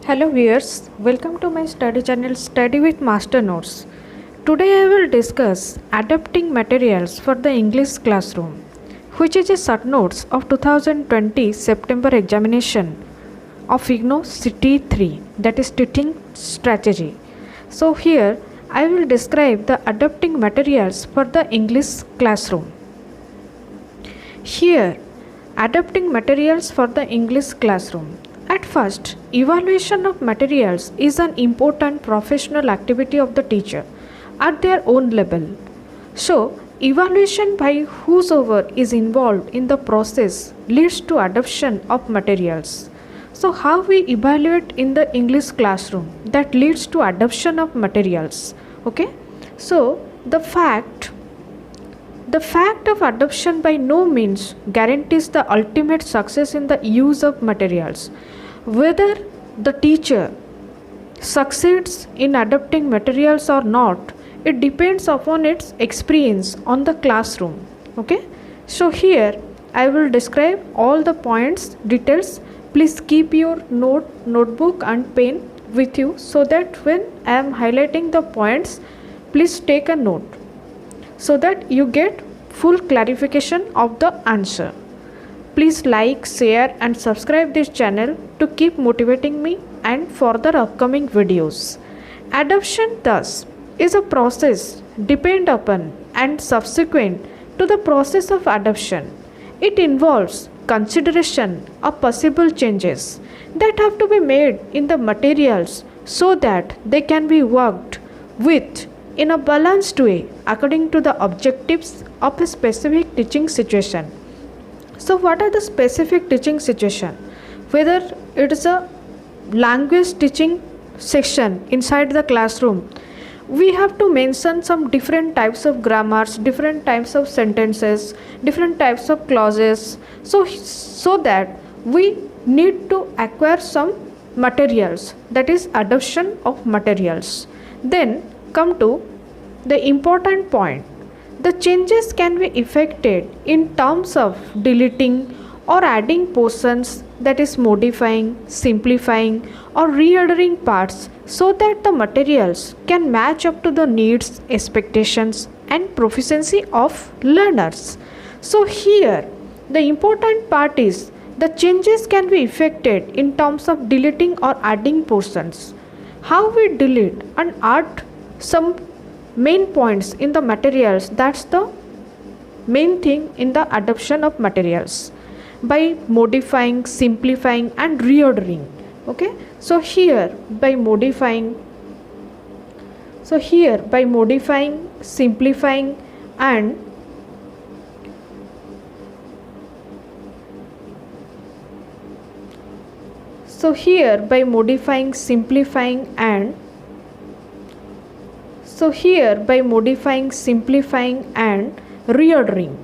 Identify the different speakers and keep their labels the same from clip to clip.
Speaker 1: Hello viewers, welcome to my study channel Study with Master Notes. Today I will discuss adapting materials for the English classroom, which is a short notes of 2020 September examination of IGNOU City 3, that is teaching strategy. So here I will describe the adapting materials for the English classroom. Here, adapting materials for the English classroom. At first, evaluation of materials is an important professional activity of the teacher at their own level. So, evaluation by whosoever is involved in the process leads to adoption of materials. So, how we evaluate in the English classroom that leads to adoption of materials. Okay. So, the fact of adoption by no means guarantees the ultimate success in the use of materials. Whether the teacher succeeds in adopting materials or not, it depends upon its experience on the classroom. Okay. So here I will describe all the points, details. Please keep your notebook and pen with you so that when I am highlighting the points, please take a note so that you get full clarification of the answer. Please like, share and subscribe this channel to keep motivating me and further upcoming videos. Adoption thus is a process depend upon and subsequent to the process of adoption. It involves consideration of possible changes that have to be made in the materials so that they can be worked with in a balanced way according to the objectives of a specific teaching situation. So what are the specific teaching situation? Whether it is a language teaching section inside the classroom, we have to mention some different types of grammars, different types of sentences, different types of clauses, so that we need to acquire some materials, that is adoption of materials. Then come to the important point. The changes can be effected in terms of deleting or adding portions, that is modifying, simplifying or reordering parts so that the materials can match up to the needs, expectations and proficiency of learners. So here the important part is the changes can be effected in terms of deleting or adding portions. How we delete and add some main points in the materials, that's the main thing in the adoption of materials, by modifying, simplifying and reordering. Okay, so here by modifying, simplifying and reordering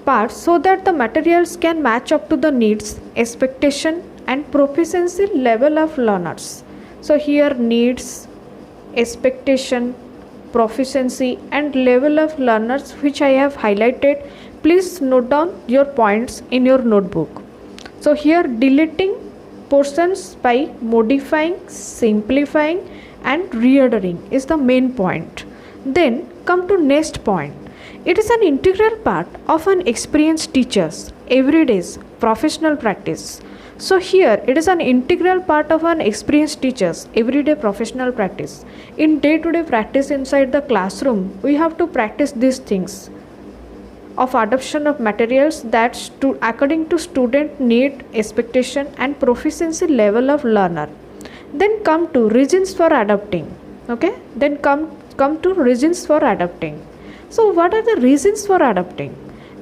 Speaker 1: parts so that the materials can match up to the needs, expectation and proficiency level of learners. So here needs, expectation, proficiency and level of learners which I have highlighted. Please note down your points in your notebook. So here deleting portions by modifying, simplifying and reordering is the main point. Then come to next point. It is an integral part of an experienced teacher's everyday's professional practice. So here it is an integral part of an experienced teacher's everyday professional practice. In day-to-day practice inside the classroom, we have to practice these things of adoption of materials that according to student need, expectation and proficiency level of learner. Then come to reasons for adopting. Okay, then come to reasons for adopting. So what are the reasons for adopting?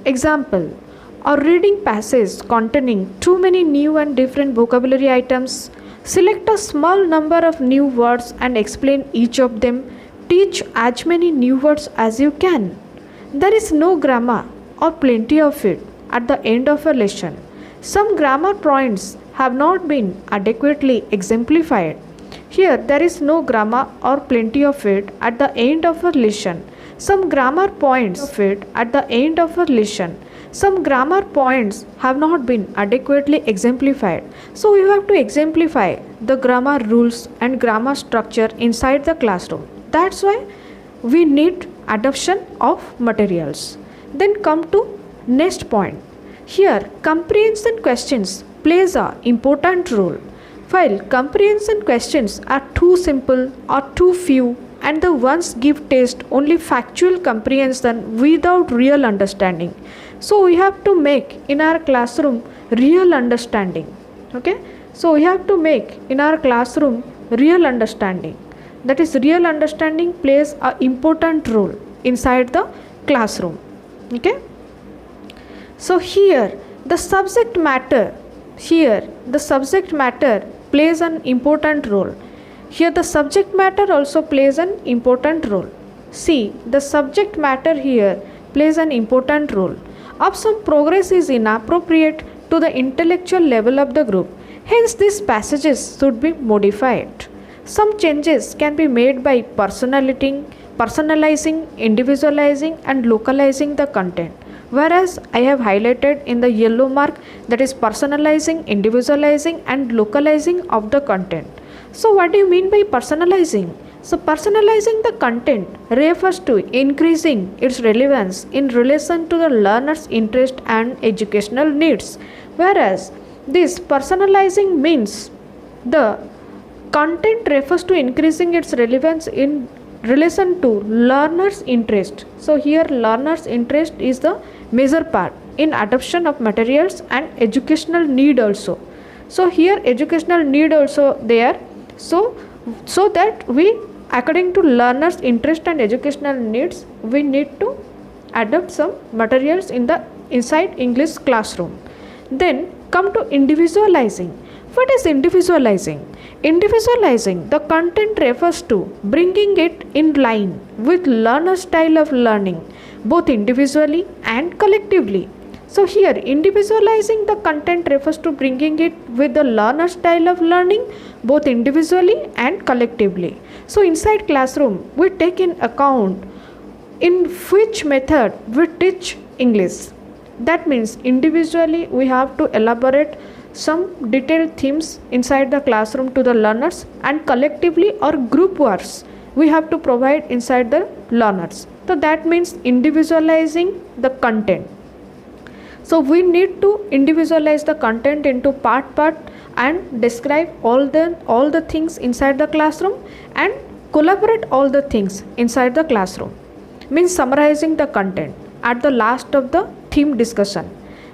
Speaker 1: Example, a reading passage containing too many new and different vocabulary items. Select a small number of new words and explain each of them. Teach as many new words as you can. There is no grammar or plenty of it at the end of a lesson. Some grammar points have not been adequately exemplified. Here there is no grammar or plenty of it at the end of a lesson. Some grammar points of it at the end of a lesson. some grammar points have not been adequately exemplified. So we have to exemplify the grammar rules and grammar structure inside the classroom. That's why we need adoption of materials. Then come to next point. Here comprehension questions plays a important role. While comprehension questions are too simple or too few, and the ones give test only factual comprehension without real understanding. So we have to make in our classroom real understanding. Okay, so we have to make in our classroom real understanding. That is, real understanding plays a important role inside the classroom. Okay, so here the subject matter plays an important role. Here the subject matter also plays an important role. See, the subject matter here plays an important role. Of some progress is inappropriate to the intellectual level of the group. Hence these passages should be modified. Some changes can be made by personalizing, individualizing and localizing the content. Whereas I have highlighted in the yellow mark, that is personalizing, individualizing and localizing of the content. So what do you mean by personalizing? So personalizing the content refers to increasing its relevance in relation to the learner's interest and educational needs. Whereas this personalizing means the content refers to increasing its relevance in relation to learner's interest. So here learner's interest is the major part in adoption of materials and educational need also. So here educational need also there. So that we, according to learners interest and educational needs, we need to adopt some materials inside English classroom. Then come to individualizing. What is individualizing? Individualizing the content refers to bringing it in line with learner's style of learning, both individually and collectively. So here individualizing the content refers to bringing it with the learner style of learning, both individually and collectively. So inside classroom we take in account in which method we teach English. That means individually we have to elaborate some detailed themes inside the classroom to the learners, and collectively or group works we have to provide inside the learners. So that means individualizing the content. So we need to individualize the content into part and describe all the things inside the classroom and collaborate all the things inside the classroom. Means summarizing the content at the last of the theme discussion.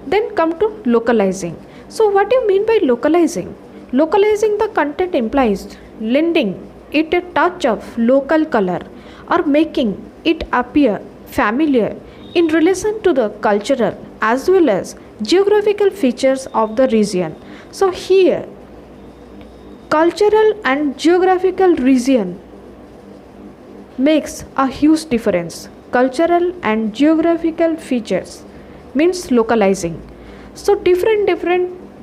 Speaker 1: Then come to localizing. So what do you mean by localizing? Localizing the content implies lending it a touch of local color or making it appear familiar in relation to the cultural as well as geographical features of the region. So here cultural and geographical region makes a huge difference. Cultural and geographical features means localizing. So different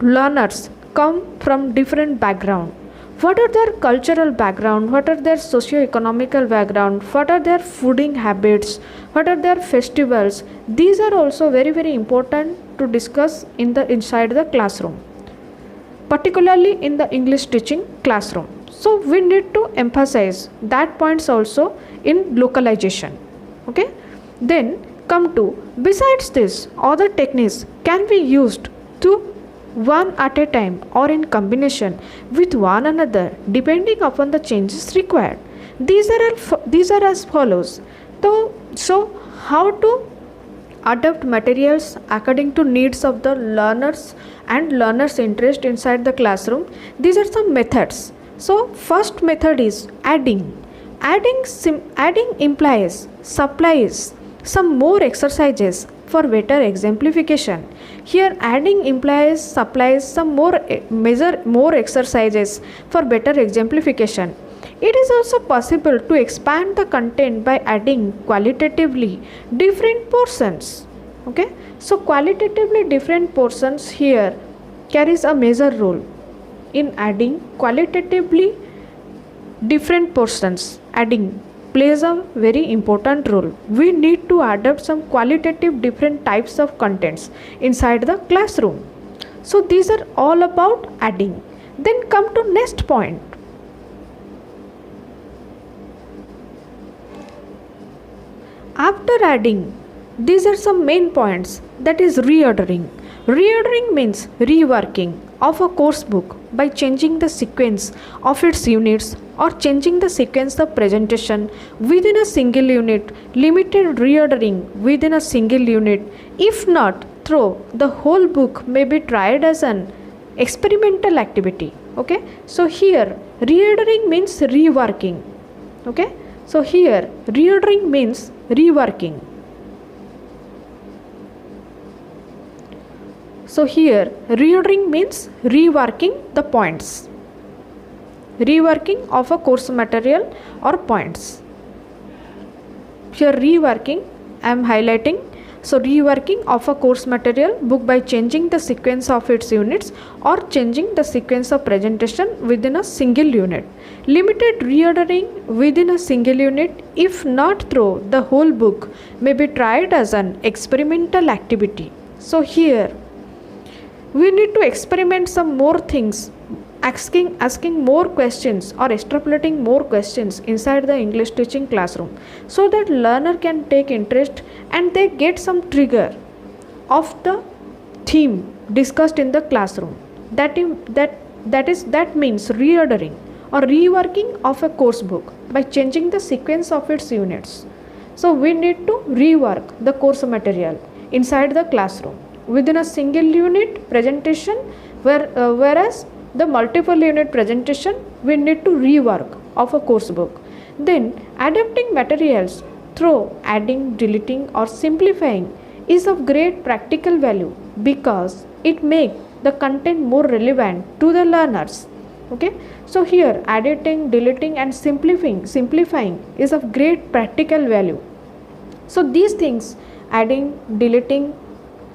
Speaker 1: learners come from different background. What are their cultural background? What are their socio-economical background? What are their fooding habits? What are their festivals? These are also very important to discuss inside the classroom, particularly in the English teaching classroom. So we need to emphasize that points also in localization. Okay. Then come to, besides this, other techniques can be used to one at a time or in combination with one another depending upon the changes required. These are as follows. So how to adapt materials according to needs of the learners and learners' interest inside the classroom? These are some methods. So first method is adding. Adding implies supplies some more exercises for better exemplification. Here adding implies supplies some more exercises for better exemplification. It is also possible to expand the content by adding qualitatively different portions. Okay, so qualitatively different portions here carries a major role in adding qualitatively different portions. Adding plays a very important role. We need to adapt some qualitative different types of contents inside the classroom. So these are all about adding. Then come to next point. After adding, these are some main points, that is reordering. Reordering means reworking of a course book by changing the sequence of its units or changing the sequence of presentation within a single unit, limited reordering within a single unit. If not, through the whole book may be tried as an experimental activity. Okay, so here reordering means reworking. Okay, so here reordering means reworking. So here reordering means reworking the points, reworking of a course material or points. Here reworking I am highlighting. So reworking of a course material book by changing the sequence of its units or changing the sequence of presentation within a single unit. Limited reordering within a single unit, if not through the whole book, may be tried as an experimental activity. So here we need to experiment some more things, asking more questions or extrapolating more questions inside the English teaching classroom, so that learner can take interest and they get some trigger of the theme discussed in the classroom. That means reordering or reworking of a course book by changing the sequence of its units. So we need to rework the course material inside the classroom within a single unit presentation, whereas the multiple unit presentation we need to rework of a course book. Then adapting materials through adding, deleting or simplifying is of great practical value because it makes the content more relevant to the learners. Okay, so here editing, deleting and simplifying is of great practical value. So these things, adding, deleting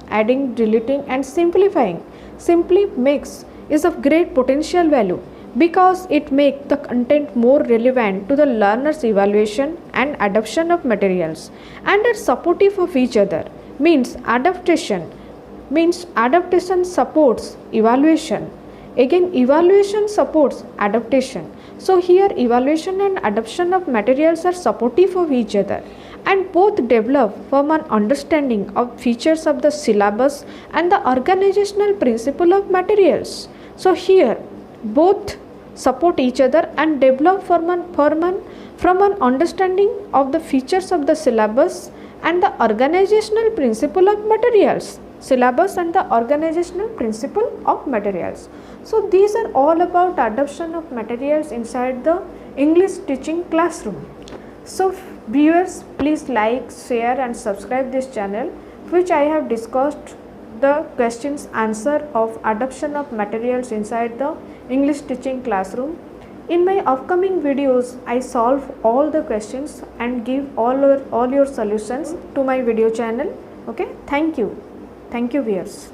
Speaker 1: and simplifying simply makes is of great potential value because it makes the content more relevant to the learner's evaluation and adoption of materials and are supportive of each other. Means adaptation supports evaluation. Again, evaluation supports adaptation. So here evaluation and adoption of materials are supportive of each other and both develop from an understanding of features of the syllabus and the organizational principle of materials. So here both support each other and develop from an understanding of the features of the syllabus and the organizational principle of materials. Syllabus and the organizational principle of materials. So these are all about adoption of materials inside the English teaching classroom. So viewers, please like, share and subscribe this channel, which I have discussed the questions answer of adoption of materials inside the English teaching classroom. In my upcoming videos, I solve all the questions and give all your solutions to my video channel. Okay, thank you viewers.